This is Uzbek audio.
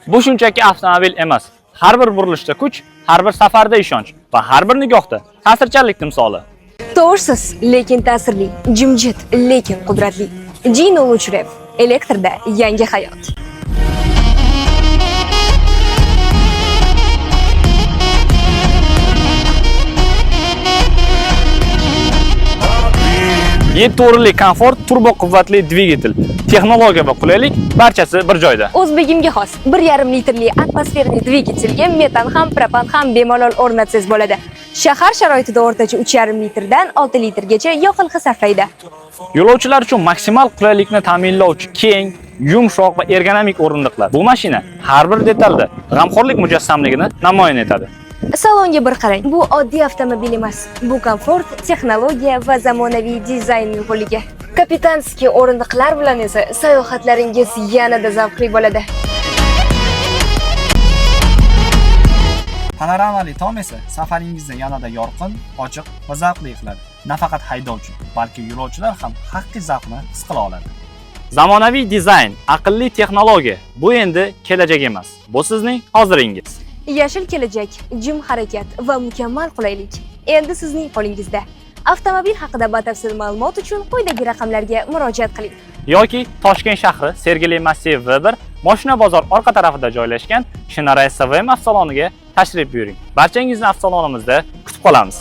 Bu shunchaki avtomobil emas. Har bir burilishda kuch, har bir safarda ishonch va har bir nigohda ta'sirchanlik timsoli. To'g'risiz, lekin ta'sirli, jimjit, lekin qudratli. Gino Luchrev, elektrda yangi hayot. Yetti o'rinli komfort, turbo quvvatli dvigatel, texnologiya va qulaylik barchasi bir joyda. O'zbegimga xos 1,5 litrli atmosferli dvigatelga metan ham, propan ham bemalol o'rnatsangiz bo'ladi. Shahar sharoitida o'rtacha 3,5 litrdan 6 litrgacha yoqilg'i sarflaydi. Yo'lovchilar uchun maksimal qulaylikni ta'minlovchi keng, yumshoq va ergonomik o'rindiqlar. Bu mashina har bir detalda g'amxo'rlik mujassamligini namoyon etadi. Salonga bir qarang. Bu oddiy avtomobil emas. Bu komfort, texnologiya va zamonaviy dizayn uyg'unligi. Kapitanskiy o'rindiqlar bilan esa sayohatlaringiz yanada zavqli bo'ladi. Panoramali tom esa safaringizni yanada yorqin, ochiq va zavqli qiladi. Nafaqat haydovchi, balki yo'lovchilar ham haqiqiy zavqni his qila oladi. Zamonaviy dizayn, aqlli texnologiya bu endi kelajak emas. Bu sizning hoziringiz. Yashil kelajak, jim harakat va mukammal qulaylik endi sizning qo'lingizda. Avtomobil haqida batafsil ma'lumot uchun quyidagi raqamlarga murojaat qiling. Yoki Toshkent shahri Sergeli Massiv V1 Moshina bozor orqa tarafida joylashgan Shinara SVM avtosaloniga tashrif buyuring. Barchangizni avtosalonimizda kutib qolamiz.